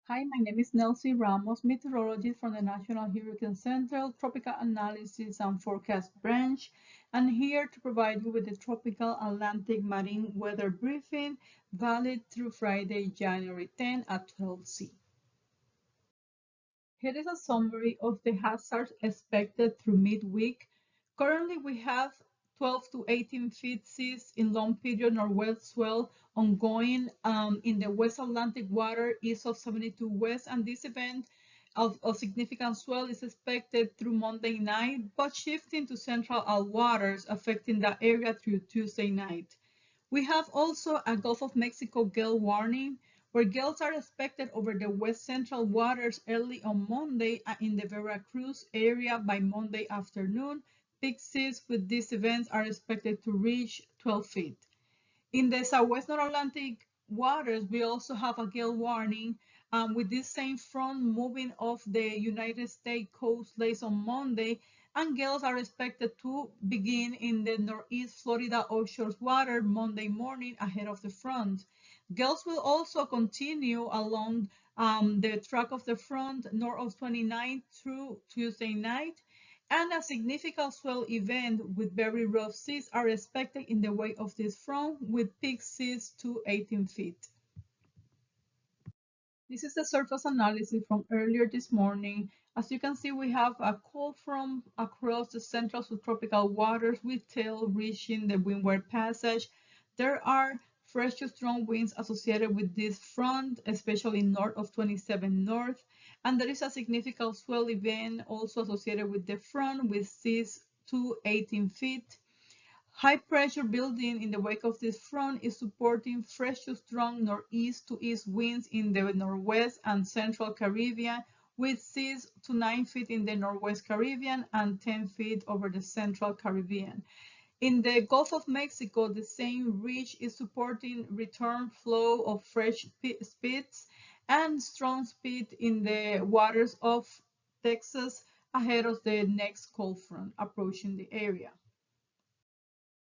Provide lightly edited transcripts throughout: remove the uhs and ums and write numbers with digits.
Hi, my name is Nelcy Ramos, meteorologist from the National Hurricane Center, Tropical Analysis and Forecast Branch, and here to provide you with the Tropical Atlantic Marine Weather Briefing, valid through Friday, January 10 at 12 C. Here is a summary of the hazards expected through midweek. Currently, we have 12 to 18 feet seas in long period northwest swell ongoing in the West Atlantic water east of 72 West, and this event of significant swell is expected through Monday night, but shifting to central out waters, affecting that area through Tuesday night. We have also a Gulf of Mexico gale warning, where gales are expected over the west central waters early on Monday and in the Veracruz area by Monday afternoon. Peak seas with these events are expected to reach 12 feet. In the southwest North Atlantic waters, we also have a gale warning with this same front moving off the United States coast late on Monday, and gales are expected to begin in the northeast Florida offshore water Monday morning ahead of the front. Gales will also continue along the track of the front north of 29 through Tuesday night, and a significant swell event with very rough seas are expected in the wake of this front, with peak seas to 18 feet. This is the surface analysis from earlier this morning. As you can see, we have a cold front across the central subtropical waters with tail reaching the Windward Passage. There are fresh to strong winds associated with this front, especially north of 27 north, and there is a significant swell event also associated with the front with seas to 18 feet. High pressure building in the wake of this front is supporting fresh to strong northeast to east winds in the northwest and central Caribbean, with seas to 9 feet in the northwest Caribbean and 10 feet over the central Caribbean. In the Gulf of Mexico, the same ridge is supporting return flow of fresh speeds and strong speed in the waters of Texas ahead of the next cold front approaching the area.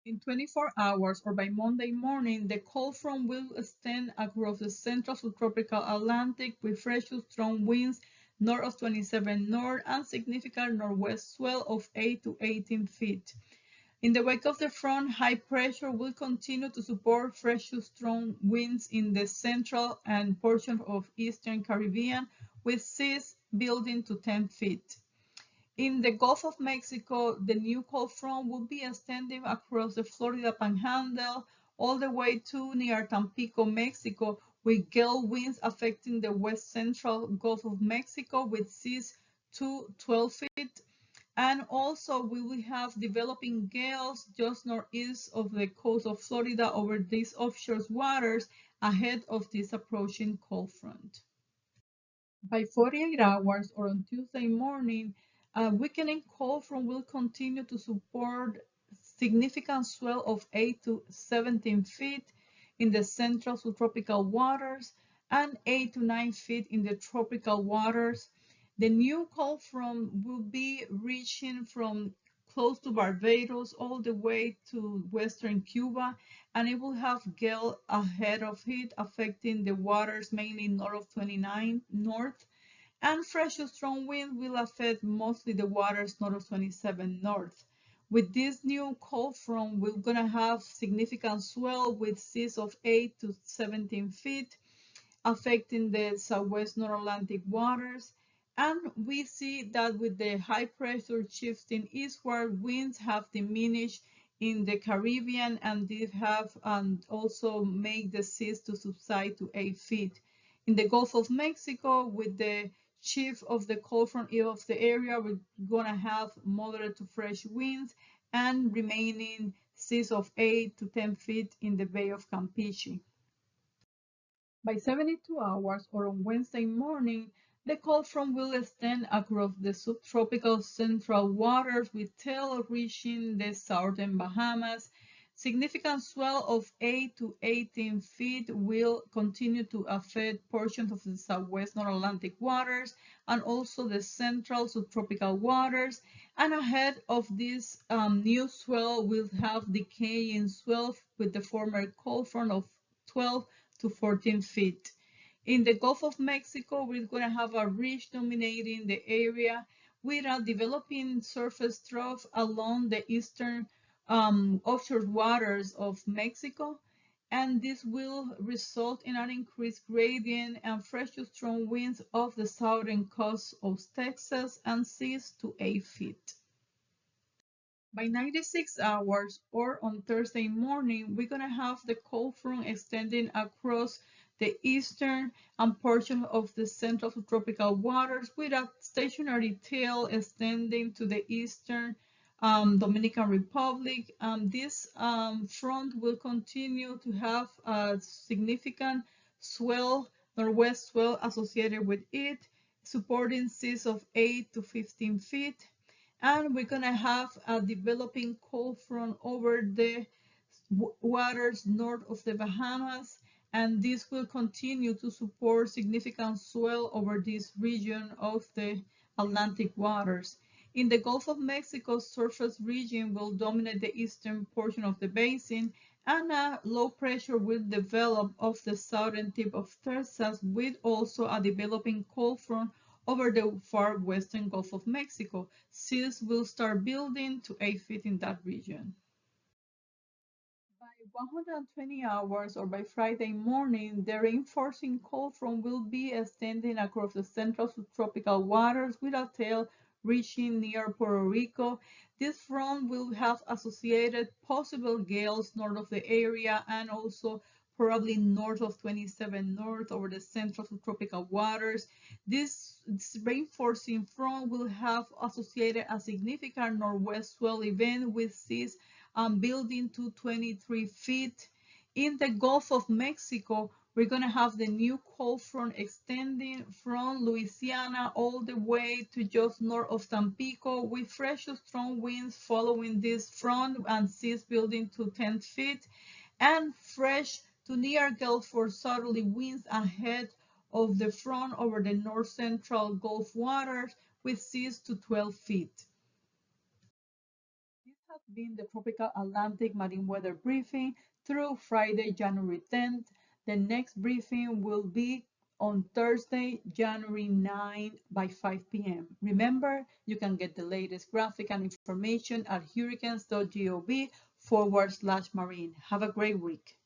In 24 hours or by Monday morning, the cold front will extend across the central subtropical Atlantic with fresh to strong winds north of 27 north and significant northwest swell of 8 to 18 feet. In the wake of the front, high pressure will continue to support fresh to strong winds in the central and portion of eastern Caribbean, with seas building to 10 feet. In the Gulf of Mexico, the new cold front will be extending across the Florida Panhandle all the way to near Tampico, Mexico, with gale winds affecting the west central Gulf of Mexico with seas to 12 feet. And also, we will have developing gales just northeast of the coast of Florida over these offshore waters ahead of this approaching cold front. By 48 hours or on Tuesday morning, a weakening cold front will continue to support significant swell of 8 to 17 feet in the central subtropical waters and 8 to 9 feet in the tropical waters. The new cold front will be reaching from close to Barbados all the way to western Cuba, and it will have gale ahead of it, affecting the waters mainly north of 29 north, and fresh to strong wind will affect mostly the waters north of 27 north. With this new cold front, we're going to have significant swell with seas of 8 to 17 feet, affecting the southwest North Atlantic waters. And we see that with the high pressure shifting eastward, winds have diminished in the Caribbean, and these have also made the seas to subside to 8 feet. In the Gulf of Mexico, with the shift of the cold front of the area, we're going to have moderate to fresh winds and remaining seas of 8 to 10 feet in the Bay of Campeche. By 72 hours or on Wednesday morning, the cold front will extend across the subtropical central waters with tail reaching the southern Bahamas. Significant swell of 8 to 18 feet will continue to affect portions of the southwest North Atlantic waters and also the central subtropical waters. And ahead of this new swell, we'll have decaying swell with the former cold front of 12 to 14 feet. In the Gulf of Mexico, we're going to have a ridge dominating the area with a developing surface trough along the eastern offshore waters of Mexico. And this will result in an increased gradient and fresh to strong winds off the southern coast of Texas and 6 to 8 feet. By 96 hours or on Thursday morning, we're going to have the cold front extending across the eastern and portion of the central subtropical waters with a stationary tail extending to the eastern Dominican Republic. This front will continue to have a significant swell, northwest swell associated with it, supporting seas of 8 to 15 feet. And we're going to have a developing cold front over the waters north of the Bahamas, and this will continue to support significant swell over this region of the Atlantic waters. In the Gulf of Mexico, surface region will dominate the eastern portion of the basin, and a low pressure will develop off the southern tip of Texas, with also a developing cold front over the far western Gulf of Mexico. Seas will start building to 8 feet in that region. By 120 hours or by Friday morning, the reinforcing cold front will be extending across the central subtropical waters with a tail reaching near Puerto Rico. This front will have associated possible gales north of the area and also probably north of 27 north over the central subtropical waters. This reinforcing front will have associated a significant northwest swell event with seas building to 23 feet. In the Gulf of Mexico, we're going to have the new cold front extending from Louisiana all the way to just north of Tampico with fresh to strong winds following this front and seas building to 10 feet and fresh to near gale for southerly winds ahead of the front over the north central Gulf waters with seas to 12 feet. This has been the Tropical Atlantic Marine Weather Briefing through Friday, January 10th. The next briefing will be on Thursday, January 9 by 5 p.m. Remember, you can get the latest graphic and information at hurricanes.gov/marine. Have a great week.